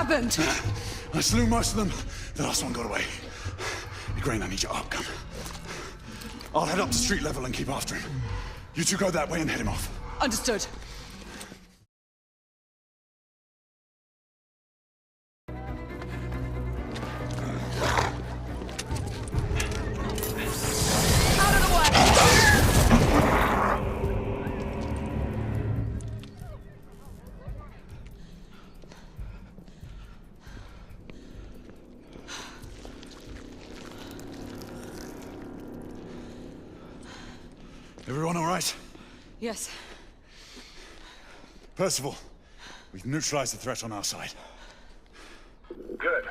happened? I slew most of them. The last one got away. Igraine, I need your arc gun. I'll head up to street level and keep after him. You two go that way and head him off. Understood. Out of the way! Everyone all right? Yes. Percival, we've neutralized the threat on our side. Good.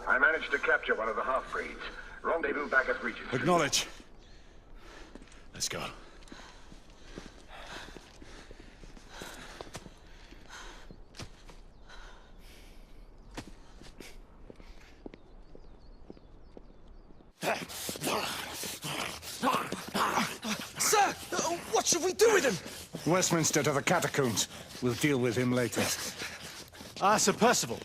I managed to capture one of the half-breeds. Rendezvous back at Regent. Acknowledge. Let's go. Sir! What should we do with him? Westminster to the catacombs. We'll deal with him later. Ah, Sir Percival.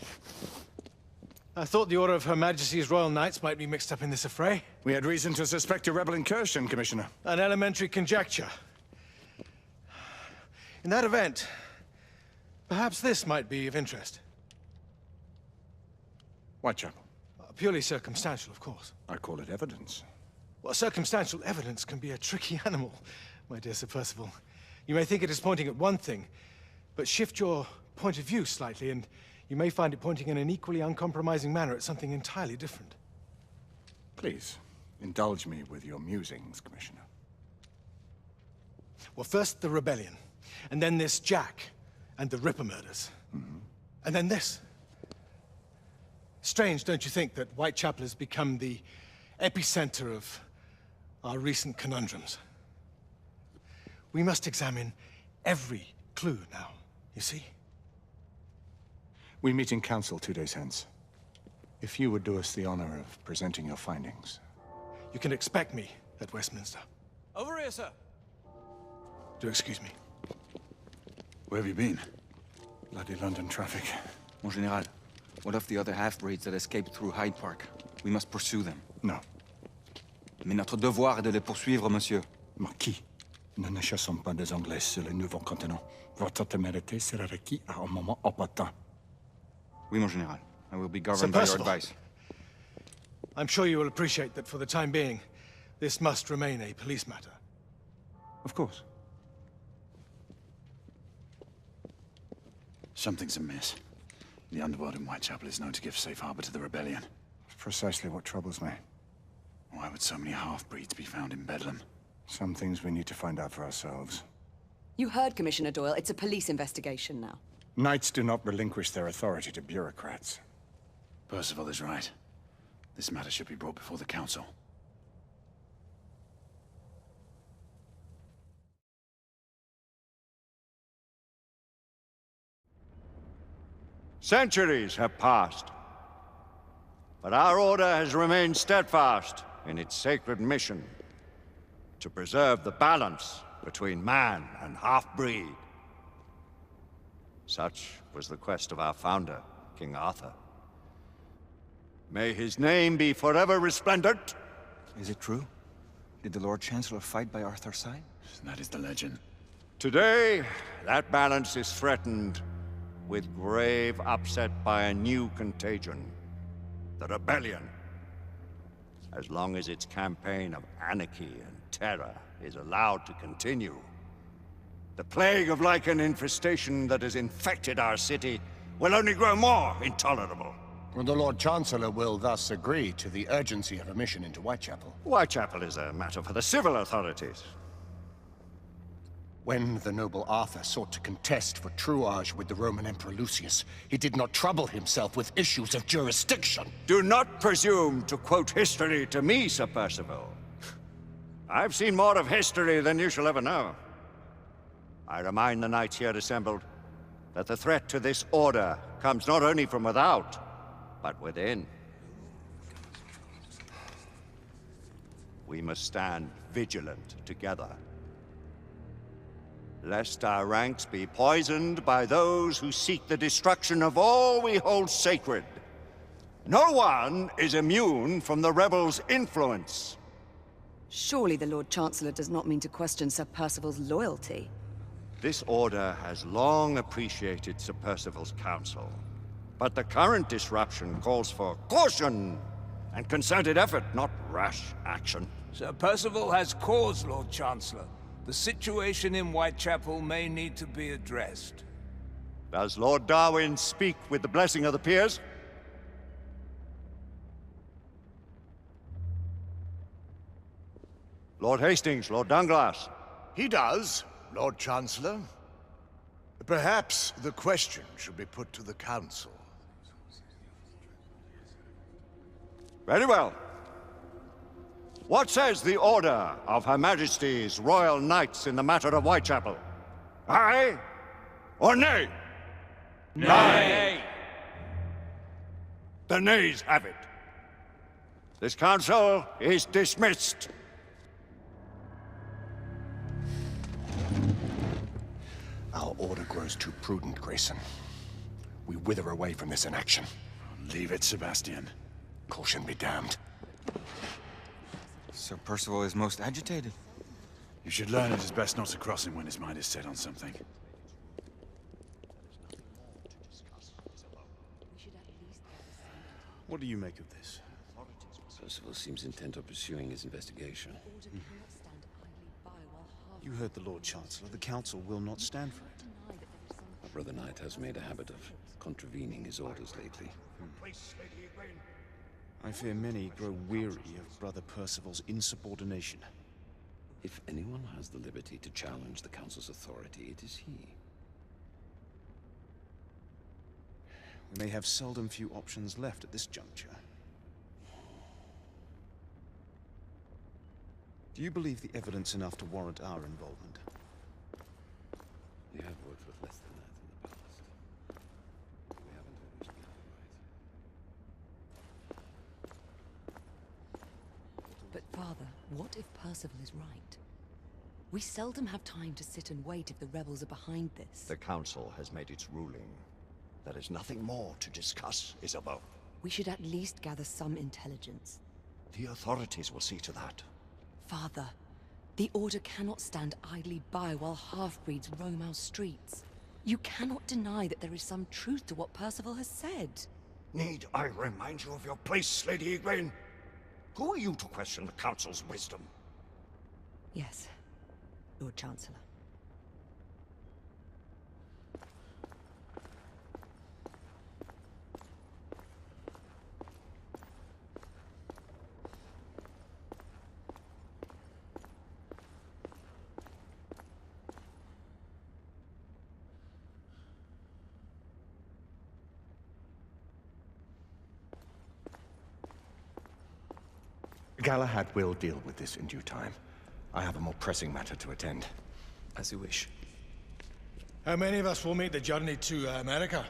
I thought the Order of Her Majesty's Royal Knights might be mixed up in this affray. We had reason to suspect a rebel incursion, Commissioner. An elementary conjecture. In that event, perhaps this might be of interest. Whitechapel. Purely circumstantial, of course. I call it evidence. Well, circumstantial evidence can be a tricky animal, my dear Sir Percival. You may think it is pointing at one thing, but shift your point of view slightly, and you may find it pointing in an equally uncompromising manner at something entirely different. Please, indulge me with your musings, Commissioner. Well, first the rebellion, and then this Jack, and the Ripper murders. And then this. Strange, don't you think, that Whitechapel has become the epicenter of our recent conundrums? We must examine every clue now, you see? We meet in council 2 days hence. If you would do us the honor of presenting your findings. You can expect me at Westminster. Over here, sir. Do excuse me. Where have you been? Bloody London traffic. Mon Général, what of the other half-breeds that escaped through Hyde Park? We must pursue them. No. Mais notre devoir est de les poursuivre, monsieur. Marquis, nous ne chassons pas des Anglais sur le nouveau continent. Votre témérité sera requis à un moment opportun. Oui, mon Général. I will be Sir governed by your Percival. advice. I'm sure you will appreciate that for the time being, this must remain a police matter. Of course. Something's amiss. The underworld in Whitechapel is known to give safe harbor to the rebellion. It's precisely what troubles me. Why would so many half-breeds be found in Bedlam? Some things we need to find out for ourselves. You heard, Commissioner Doyle. It's a police investigation now. Knights do not relinquish their authority to bureaucrats. Percival is right. This matter should be brought before the council. Centuries have passed, but our order has remained steadfast in its sacred mission to preserve the balance between man and half-breed. Such was the quest of our founder, King Arthur. May his name be forever resplendent. Is it true? Did the Lord Chancellor fight by Arthur's side? That is the legend. Today, that balance is threatened with grave upset by a new contagion, the rebellion. As long as its campaign of anarchy and terror is allowed to continue, the plague of Lycan infestation that has infected our city will only grow more intolerable. Well, the Lord Chancellor will thus agree to the urgency of a mission into Whitechapel. Whitechapel is a matter for the civil authorities. When the noble Arthur sought to contest for truage with the Roman Emperor Lucius, he did not trouble himself with issues of jurisdiction. Do not presume to quote history to me, Sir Percival. I've seen more of history than you shall ever know. I remind the knights here assembled that the threat to this order comes not only from without, but within. We must stand vigilant together. lest our ranks be poisoned by those who seek the destruction of all we hold sacred. No one is immune from the rebels' influence. Surely the Lord Chancellor does not mean to question Sir Percival's loyalty. This order has long appreciated Sir Percival's counsel, but the current disruption calls for caution and concerted effort, not rash action. Sir Percival has cause, Lord Chancellor. The situation in Whitechapel may need to be addressed. Does Lord Darwin speak with the blessing of the peers? Lord Hastings, Lord Dunglass. He does, Lord Chancellor. Perhaps the question should be put to the Council. Very well. What says the Order of Her Majesty's Royal Knights in the matter of Whitechapel? Aye or nay? Nay! The nays have it. This council is dismissed. Our order grows too prudent, Grayson. We wither away from this inaction. Leave it, Sebastian. Caution be damned. Sir Percival is most agitated. You should learn it is best not to cross him when his mind is set on something. What do you make of this? Percival seems intent on pursuing his investigation. You heard the Lord Chancellor. The Council will not stand for it. My brother Knight has made a habit of contravening his orders lately. I fear many grow weary of Brother Percival's insubordination. If anyone has the liberty to challenge the Council's authority, it is he. We may have seldom few options left at this juncture. Do you believe the evidence enough to warrant our involvement? We have worked with less than that in the past. We haven't always been right. But Father, what if Percival is right? We seldom have time to sit and wait if the rebels are behind this. The Council has made its ruling. There is nothing more to discuss, Isabel. We should at least gather some intelligence. The authorities will see to that. Father, the Order cannot stand idly by while half-breeds roam our streets. You cannot deny that there is some truth to what Percival has said. Need I remind you of your place, Lady Egwene? Who are you to question the Council's wisdom? Yes, Lord Chancellor. Galahad will deal with this in due time. I have a more pressing matter to attend. As you wish. How many of us will make the journey to America?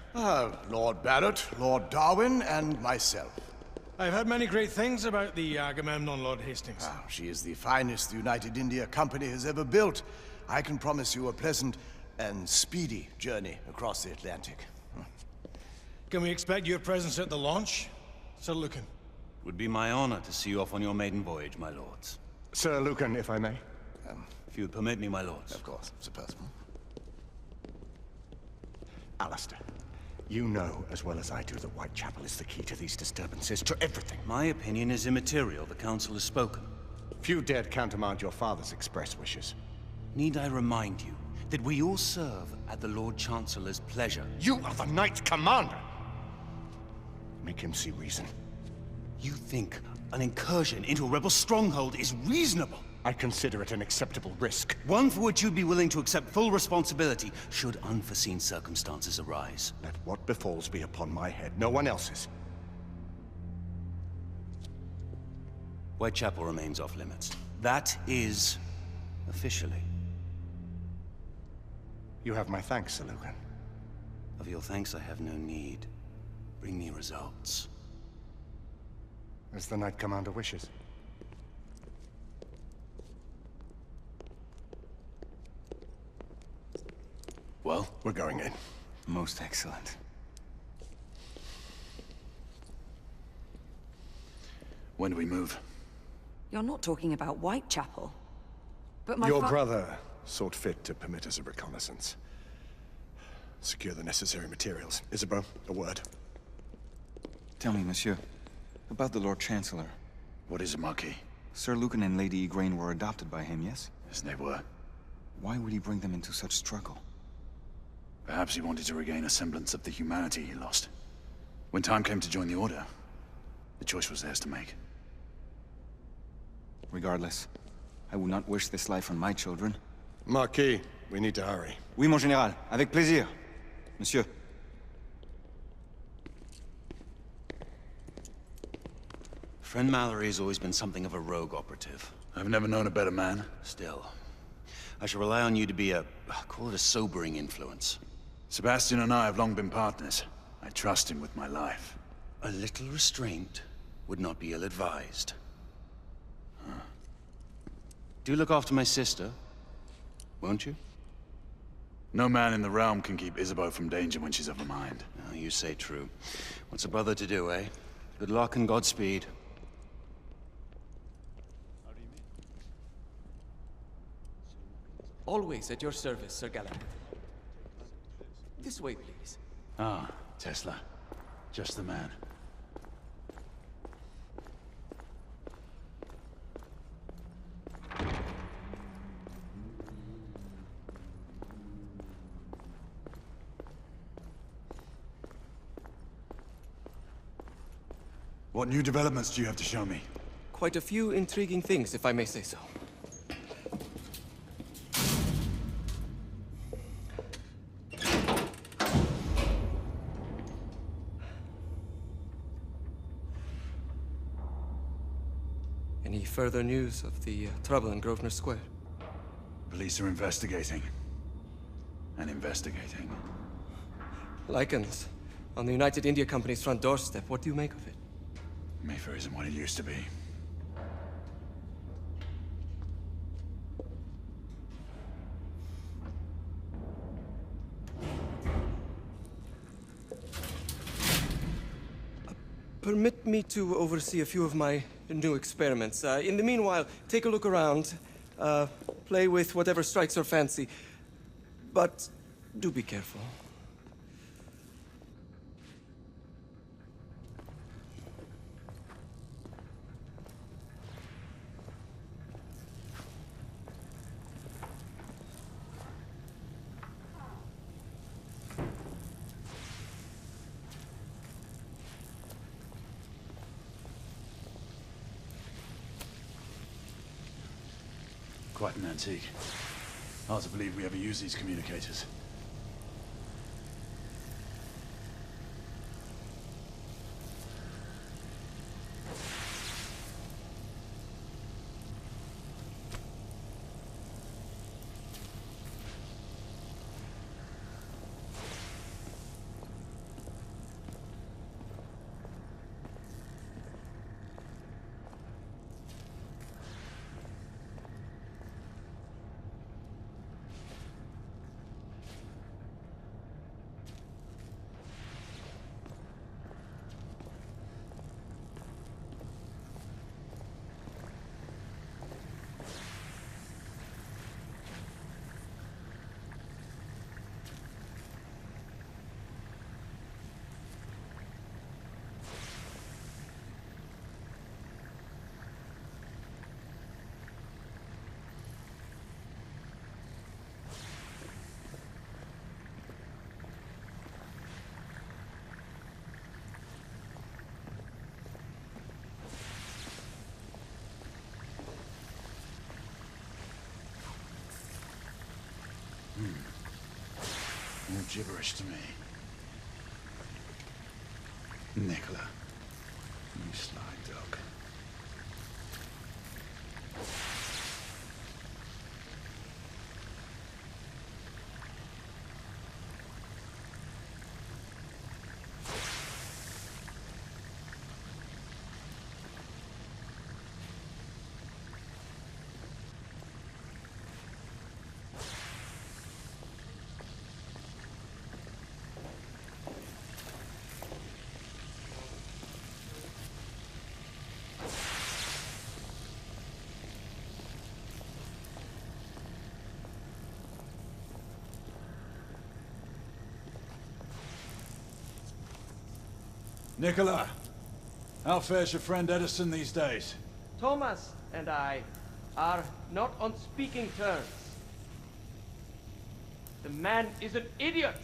Lord Barrett, Lord Darwin, and myself. I've heard many great things about the Agamemnon, Lord Hastings. She is the finest the United India Company has ever built. I can promise you a pleasant and speedy journey across the Atlantic. Can we expect your presence at the launch, Sir Lucan? Would be my honor to see you off on your maiden voyage, my lords. Sir Lucan, if I may. If you would permit me, my lords. Of course, Sir Percival. Alistair, you know as well as I do that Whitechapel is the key to these disturbances, to everything. My opinion is immaterial. The Council has spoken. Few dared countermand your father's express wishes. Need I remind you that we all serve at the Lord Chancellor's pleasure? You are the Knight Commander! Make him see reason. You think an incursion into a rebel stronghold is reasonable? I consider it an acceptable risk. One for which you'd be willing to accept full responsibility should unforeseen circumstances arise. Let what befalls be upon my head, no one else's. Whitechapel remains off limits. That is... officially. You have my thanks, Sir Lucan. Of your thanks I have no need. Bring me results. As the Knight Commander wishes. We're going in. Most excellent. When do we move? You're not talking about Whitechapel. But my Your brother sought fit to permit us a reconnaissance. Secure the necessary materials. Isabeau, a word. Tell me, monsieur, about the Lord Chancellor. What is it, Marquis? Sir Lucan and Lady Igraine were adopted by him, yes? Yes, they were. Why would he bring them into such struggle? Perhaps he wanted to regain a semblance of the humanity he lost. When time came to join the Order, the choice was theirs to make. Regardless, I would not wish this life on my children. Marquis, we need to hurry. Oui, mon général. Avec plaisir. Monsieur. Friend Mallory has always been something of a rogue operative. I've never known a better man. Still, I shall rely on you to be call it a sobering influence. Sebastian and I have long been partners. I trust him with my life. A little restraint would not be ill-advised. Do look after my sister, won't you? No man in the realm can keep Isabeau from danger when she's of a mind. Oh, you say true. What's a brother to do, eh? Good luck and Godspeed. Always at your service, Sir Galahad. This way, please. Ah, Tesla. Just the man. What new developments do you have to show me? Quite a few intriguing things, if I may say so. Any further news of the trouble in Grosvenor Square? Police are investigating. And investigating. Lycans, on the United India Company's front doorstep. What do you make of it? Mayfair isn't what it used to be. Permit me to oversee a few of my new experiments. In the meanwhile, take a look around. Play with whatever strikes your fancy. But do be careful. Quite an antique. Hard to believe we ever use these communicators. More gibberish to me. Nicola, you sly dog. Nicola, how fares your friend Edison these days? Thomas and I are not on speaking terms. The man is an idiot!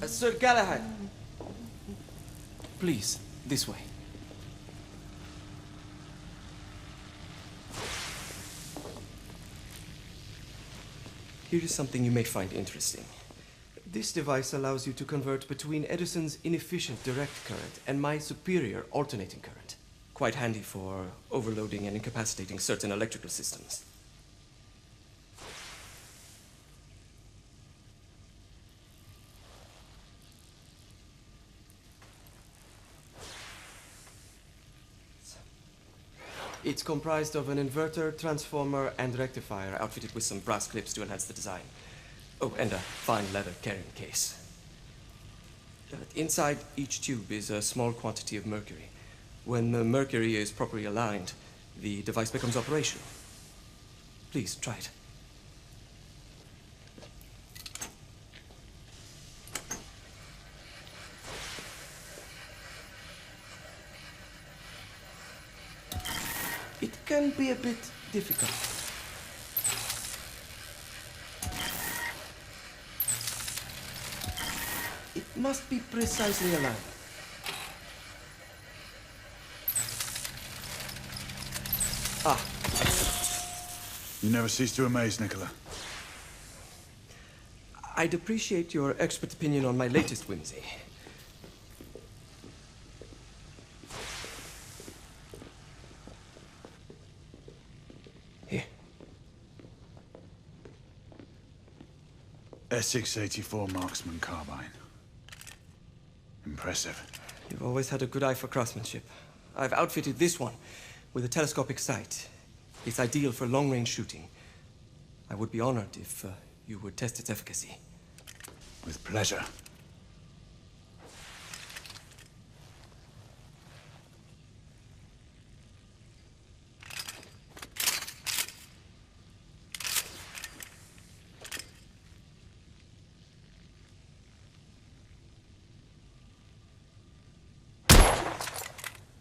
Sir Galahad. Please, this way. Here is something you may find interesting. This device allows you to convert between Edison's inefficient direct current and my superior alternating current. Quite handy for overloading and incapacitating certain electrical systems. It's comprised of an inverter, transformer, and rectifier outfitted with some brass clips to enhance the design. Oh, and a fine leather carrying case. Inside each tube is a small quantity of mercury. When the mercury is properly aligned, the device becomes operational. Please, try it. It can be a bit difficult. It must be precisely aligned. Ah. You never cease to amaze, Nicola. I'd appreciate your expert opinion on my latest whimsy. Essex 84 Marksman Carbine. Impressive. You've always had a good eye for craftsmanship. I've outfitted this one with a telescopic sight. It's ideal for long-range shooting. I would be honored if you would test its efficacy. With pleasure.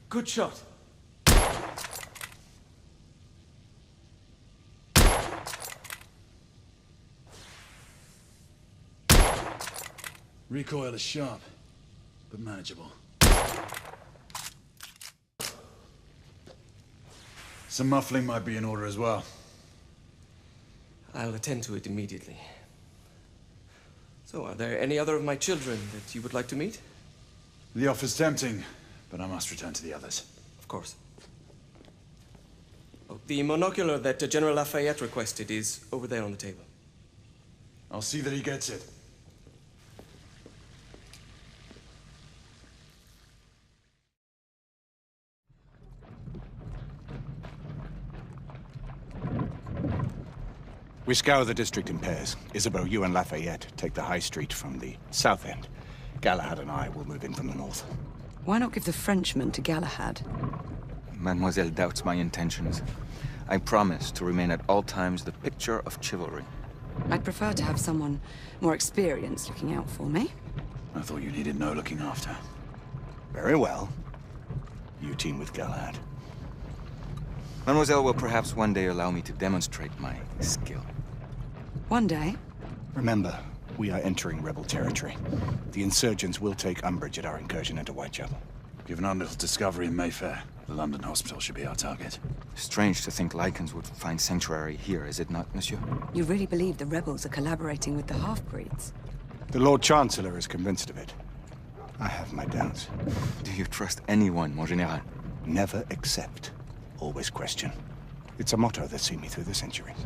Good shot. Recoil is sharp, but manageable. Some muffling might be in order as well. I'll attend to it immediately. So, are there any other of my children that you would like to meet? The offer's tempting, but I must return to the others. Of course. Oh, the monocular that General Lafayette requested is over there on the table. I'll see that he gets it. We scour the district in pairs. Isabeau, you and Lafayette take the high street from the south end. Galahad and I will move in from the north. Why not give the Frenchman to Galahad? Mademoiselle doubts my intentions. I promise to remain at all times the picture of chivalry. I'd prefer to have someone more experienced looking out for me. I thought you needed no looking after. Very well. You team with Galahad. Mademoiselle will perhaps one day allow me to demonstrate my skill. One day? Remember, we are entering rebel territory. The insurgents will take umbrage at our incursion into Whitechapel. Given our little discovery in Mayfair, the London hospital should be our target. Strange to think Lycans would find sanctuary here, is it not, monsieur? You really believe the rebels are collaborating with the half-breeds? The Lord Chancellor is convinced of it. I have my doubts. Do you trust anyone, mon général? Never accept. Always question. It's a motto that's seen me through the centuries.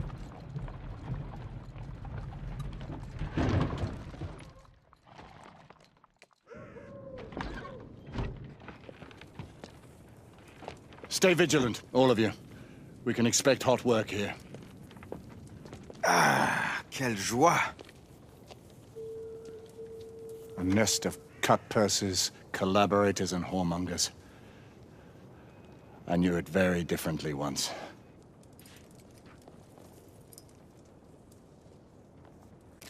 Stay vigilant, all of you. We can expect hot work here. Ah, quelle joie! A nest of cut-purses, collaborators, and whoremongers. I knew it very differently once.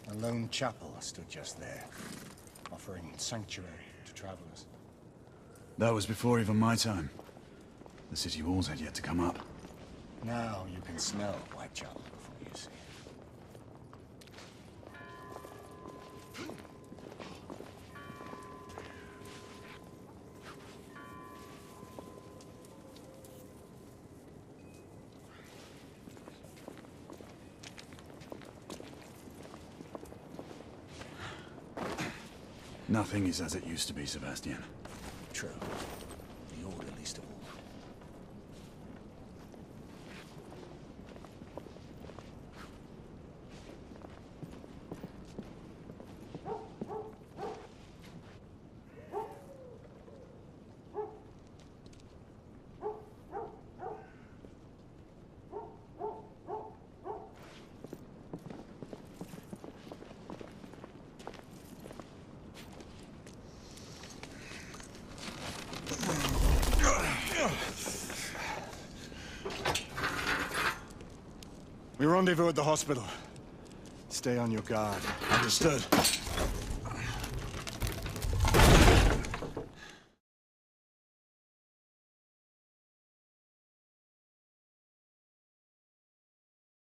A lone chapel stood just there, offering sanctuary to travelers. That was before even my time. The city walls had yet to come up. Now you can smell Whitechapel before you see it. Nothing is as it used to be, Sebastian. True. The Order least of all. We rendezvous at the hospital. Stay on your guard. Understood.